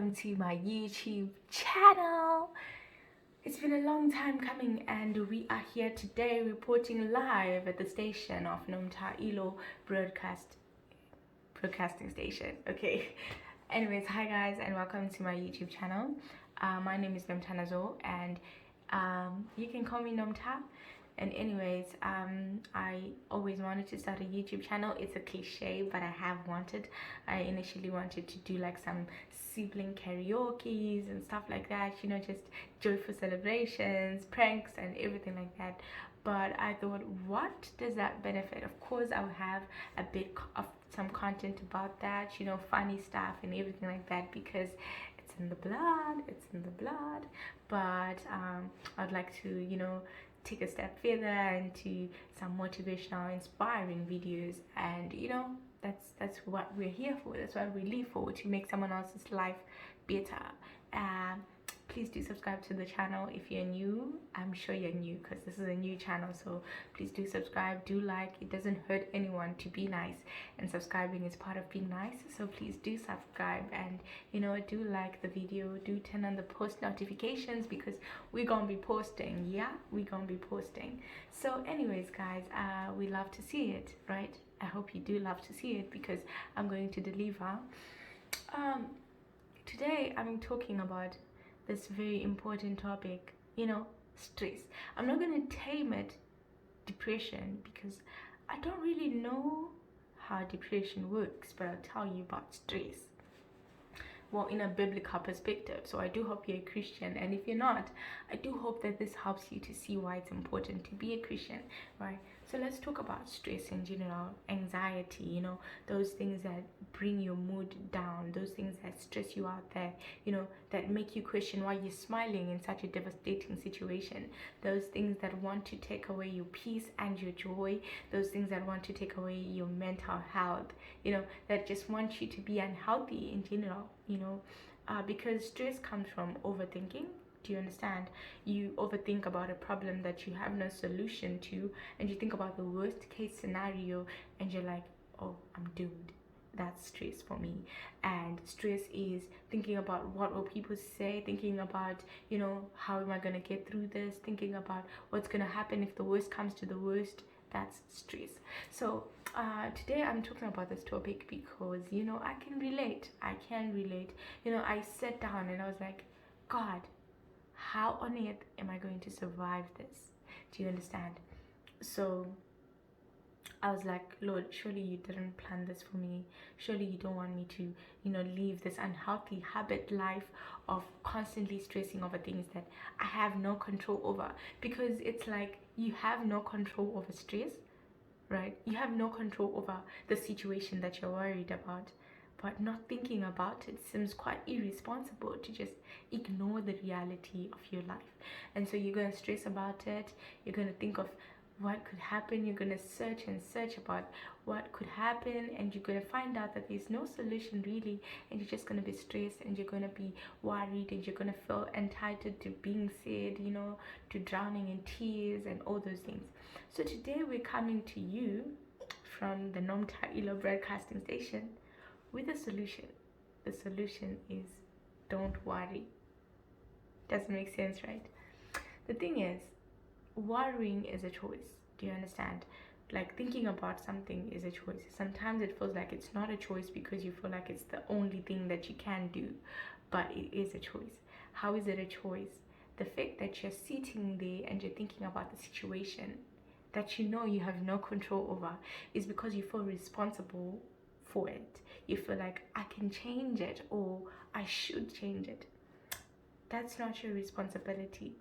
welcome to my YouTube channel. It's been a long time coming, and we are here today reporting live at the station of Nomta Broadcasting Station. Okay. Anyways, hi guys, and welcome to my YouTube channel. My name is Nomta and you can call me Nomta. And anyways, I always wanted to start a YouTube channel. It's a cliche, but I initially wanted to do like some sibling karaoke's and stuff like that, you know, just joyful celebrations, pranks and everything like that. But I thought, what does that benefit? Of course, I'll have a bit of some content about that, you know, funny stuff and everything like that, because it's in the blood. But I'd like to, you know, take a step further into some motivational, inspiring videos, and you know, that's what we're here for. That's what we live for, to make someone else's life better. Please do subscribe to the channel if you're new. I'm sure you're new because this is a new channel, so please do subscribe, do like. It doesn't hurt anyone to be nice, and subscribing is part of being nice. So please do subscribe, and you know, do like the video, do turn on the post notifications, because we're gonna be posting. Yeah, we're gonna be posting. So anyways guys, we love to see it, right? I hope you do love to see it, because I'm going to deliver. Today I'm talking about this very important topic, you know, stress. I'm not going to tame it depression, because I don't really know how depression works, but I'll tell you about stress, well, in a biblical perspective. So I do hope you're a Christian, and if you're not, I do hope that this helps you to see why it's important to be a Christian, right? So let's talk about stress in general, anxiety, you know, those things that bring your mood down, those things that stress you out there, you know, that make you question why you're smiling in such a devastating situation, those things that want to take away your peace and your joy, those things that want to take away your mental health, you know, that just want you to be unhealthy in general, you know, because stress comes from overthinking. Do you understand? You overthink about a problem that you have no solution to, and you think about the worst case scenario, and you're like, oh, I'm doomed. That's stress for me. And stress is thinking about what will people say, thinking about, you know, how am I going to get through this, thinking about what's going to happen if the worst comes to the worst. That's stress. So today I'm talking about this topic because, you know, I can relate. You know, I sat down and I was like, God, how on earth am I going to survive this? Do you understand? So I was like, Lord, surely you didn't plan this for me. Surely you don't want me to, you know, live this unhealthy habit life of constantly stressing over things that I have no control over. Because it's like you have no control over stress, right? You have no control over the situation that you're worried about. But not thinking about it seems quite irresponsible, to just ignore the reality of your life. And so you're going to stress about it. You're going to think of what could happen. You're going to search and search about what could happen, and you're going to find out that there's no solution really, and you're just going to be stressed, and you're going to be worried, and you're going to feel entitled to being sad, you know, to drowning in tears and all those things. So today we're coming to you from the Nomta Broadcasting Station with a solution. The solution is, don't worry. Doesn't make sense, right? The thing is, worrying is a choice. Do you understand? Like, thinking about something is a choice. Sometimes it feels like it's not a choice because you feel like it's the only thing that you can do, but it is a choice. How is it a choice? The fact that you're sitting there and you're thinking about the situation that you know you have no control over is because you feel responsible for it. You feel like, I can change it, or I should change it. That's not your responsibility.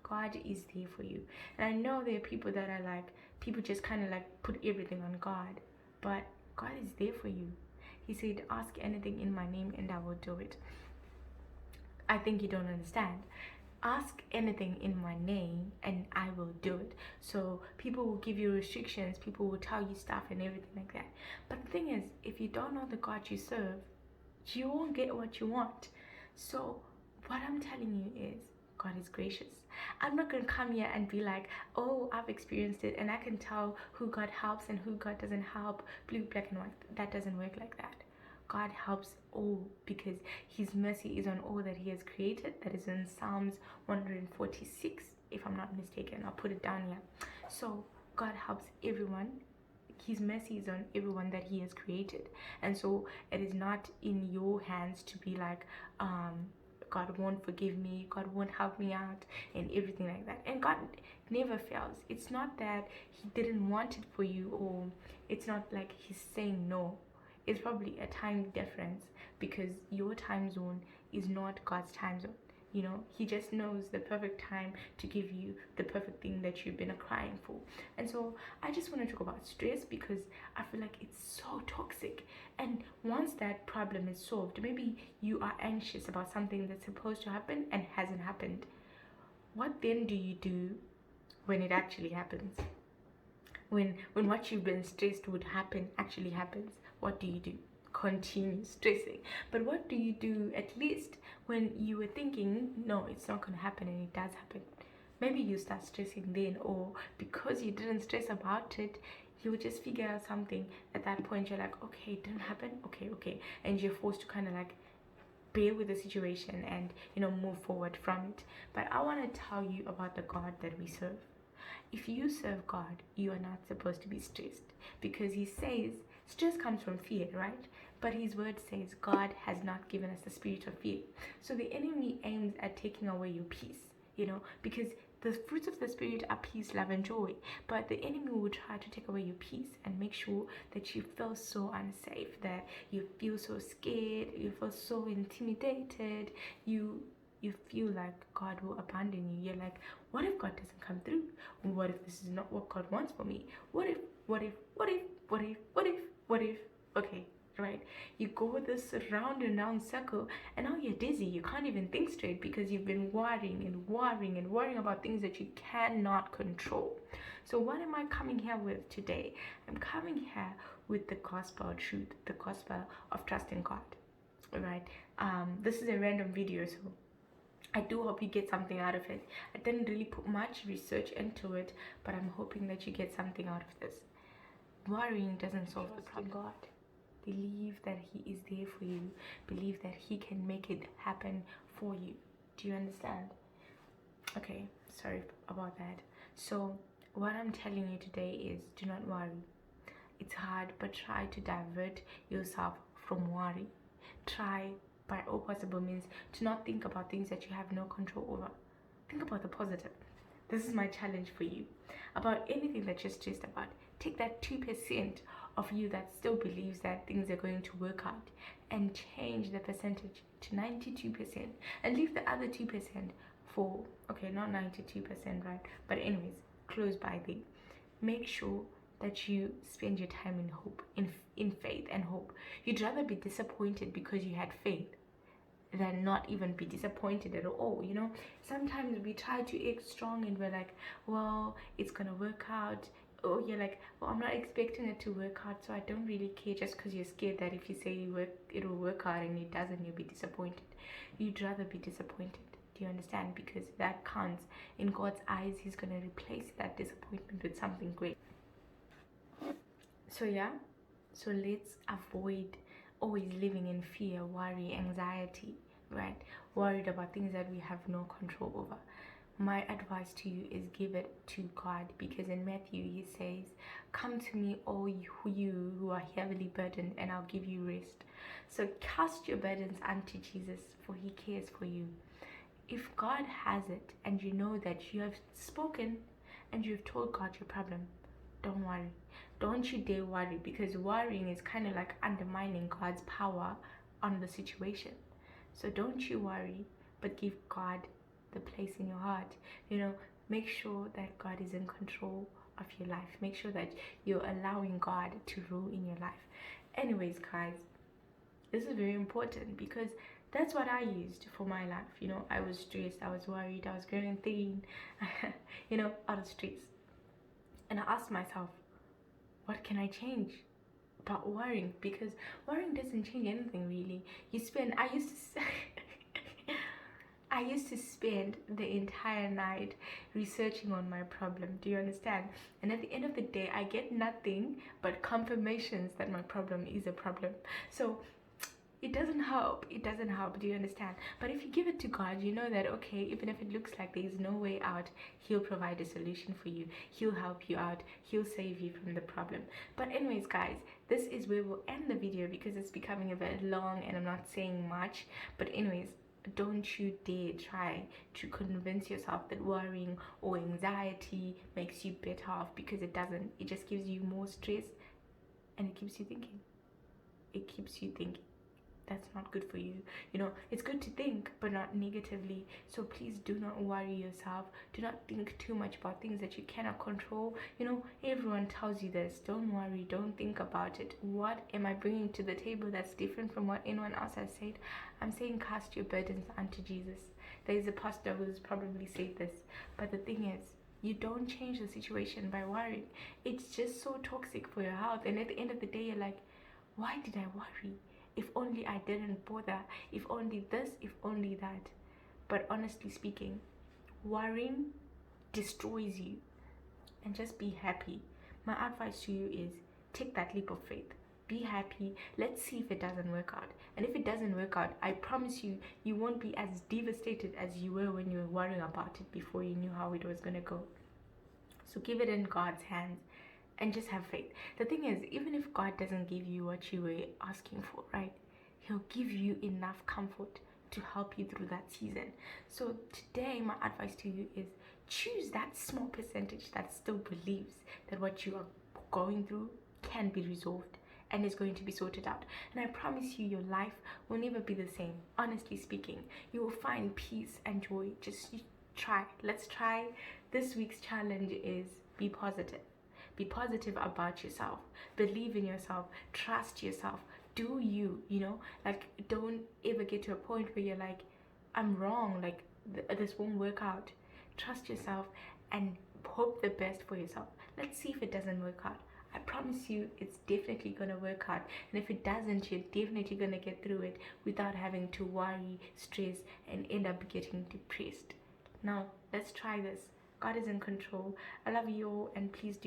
God is there for you. And I know there are people that are like, people just kind of like put everything on God, but God is there for you. He said, ask anything in my name and I will do it. I think you don't understand. Ask anything in my name and I will do it. So people will give you restrictions, people will tell you stuff and everything like that. But the thing is, if you don't know the God you serve, you won't get what you want. So what I'm telling you is, God is gracious. I'm not going to come here and be like, oh, I've experienced it and I can tell who God helps and who God doesn't help, blue, black and white. That doesn't work like that. God helps all because his mercy is on all that he has created. That is in Psalms 146, if I'm not mistaken. I'll put it down here. So God helps everyone. His mercy is on everyone that he has created. And so it is not in your hands to be like, God won't forgive me, God won't help me out, and everything like that. And God never fails. It's not that he didn't want it for you, or it's not like he's saying no. It's probably a time difference because your time zone is not God's time zone. He just knows the perfect time to give you the perfect thing that you've been crying for. And so I just want to talk about stress because I feel like it's so toxic. And once that problem is solved, maybe you are anxious about something that's supposed to happen and hasn't happened. What then do you do when it actually happens? When what you've been stressed would happen actually happens, what do you do? Continue stressing. But what do you do at least when you were thinking, no, it's not going to happen, and it does happen? Maybe you start stressing then, or because you didn't stress about it, you would just figure out something at that point. You're like, okay, it didn't happen, okay, and you're forced to kind of like bear with the situation and move forward from it. But I want to tell you about the God that we serve. If you serve God, you are not supposed to be stressed, because he says stress comes from fear, right? But his word says God has not given us the spirit of fear. So the enemy aims at taking away your peace, because the fruits of the spirit are peace, love, and joy. But the enemy will try to take away your peace and make sure that you feel so unsafe, that you feel so scared, you feel so intimidated, you feel like God will abandon you. You're like, what if God doesn't come through? What if this is not what God wants for me? What if? Okay, right? You go this round and round circle, and now you're dizzy. You can't even think straight because you've been worrying about things that you cannot control. So what am I coming here with today? I'm coming here with the gospel truth, the gospel of trusting God. All right. This is a random video, so I do hope you get something out of it. I didn't really put much research into it, but I'm hoping that you get something out of this. Worrying doesn't solve the problem. God. Believe that he is there for you. Believe that he can make it happen for you. Do you understand? Okay, sorry about that. So what I'm telling you today is, do not worry. It's hard, but try to divert yourself from worry. Try by all possible means to not think about things that you have no control over. Think about the positive. This is my challenge for you. About anything that you're stressed about, take that 2% of you that still believes that things are going to work out and change the percentage to 92% and leave the other 2% for, okay, not 92%, right? But anyways, close by there. Make sure that you spend your time in hope, in faith and hope. You'd rather be disappointed because you had faith than not even be disappointed at all. Sometimes we try to act strong and we're like, well, it's gonna work out. Or you're like, well, I'm not expecting it to work out, so I don't really care, just because you're scared that if you say it'll work out and it doesn't, you'll be disappointed. You'd rather be disappointed. Do you understand? Because that counts. In God's eyes, he's gonna replace that disappointment with something great. So yeah, so let's avoid always living in fear, worry, anxiety, right? Worried about things that we have no control over. My advice to you is give it to God, because in Matthew he says, come to me all you who are heavily burdened, and I'll give you rest. So cast your burdens unto Jesus, for he cares for you. If God has it and you know that you have spoken and you've told God your problem, don't worry. Don't you dare worry, because worrying is kind of like undermining God's power on the situation. So don't you worry, but give God the place in your heart. Make sure that God is in control of your life. Make sure that you're allowing God to rule in your life. Anyways, guys, this is very important because that's what I used for my life. I was stressed, I was worried, I was growing thin, out of stress. And I asked myself, what can I change about worrying? Because worrying doesn't change anything really. I used to spend the entire night researching on my problem. Do you understand? And at the end of the day, I get nothing but confirmations that my problem is a problem. So it doesn't help. It doesn't help. Do you understand? But if you give it to God, you know that, okay, even if it looks like there's no way out, He'll provide a solution for you. He'll help you out. He'll save you from the problem. But anyways, guys, this is where we'll end the video because it's becoming a bit long and I'm not saying much. But anyways, don't you dare try to convince yourself that worrying or anxiety makes you better off, because it doesn't. It just gives you more stress and it keeps you thinking. It keeps you thinking. That's not good for you. You know, it's good to think, but not negatively. So please do not worry yourself. Do not think too much about things that you cannot control. You know, everyone tells you this. Don't worry. Don't think about it. What am I bringing to the table that's different from what anyone else has said? I'm saying cast your burdens unto Jesus. There is a pastor who's probably said this. But the thing is, you don't change the situation by worrying. It's just so toxic for your health. And at the end of the day, you're like, why did I worry? If only I didn't bother. If only this, if only that. But honestly speaking, worrying destroys you. And just be happy. My advice to you is take that leap of faith. Be happy. Let's see if it doesn't work out. And if it doesn't work out, I promise you, you won't be as devastated as you were when you were worrying about it before you knew how it was going to go. So give it in God's hands. And just have faith. The thing is, even if God doesn't give you what you were asking for, right, He'll give you enough comfort to help you through that season. So today, my advice to you is choose that small percentage that still believes that what you are going through can be resolved and is going to be sorted out. And I promise you, your life will never be the same. Honestly speaking, you will find peace and joy. Just try. Let's try. This week's challenge is be positive. Be positive about yourself. Believe in yourself. Trust yourself. Do you, like, don't ever get to a point where you're like, I'm wrong, like, this won't work out. Trust yourself and hope the best for yourself. Let's see if it doesn't work out. I promise you, it's definitely going to work out. And if it doesn't, you're definitely going to get through it without having to worry, stress, and end up getting depressed. Now, let's try this. God is in control. I love you all, and please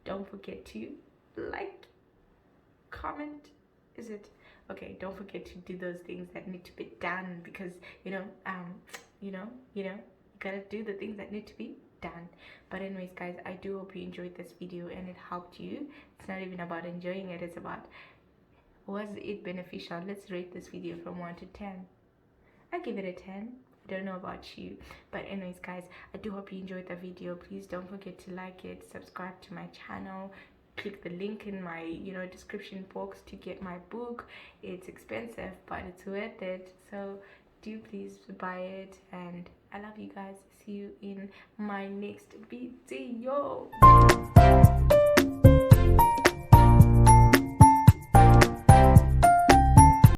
don't forget to like, comment. Is it okay? Don't forget to do those things that need to be done, because you gotta do the things that need to be done. But anyways, guys, I do hope you enjoyed this video and it helped you. It's not even about enjoying it. It's about, was it beneficial? Let's rate this video from 1 to 10. I give it a 10. I don't know about you, but anyways, guys, I do hope you enjoyed the video. Please don't forget to like it, subscribe to my channel, click the link in my description box to get my book. It's expensive, but it's worth it, so do please buy it. And I love you guys. See you in my next video.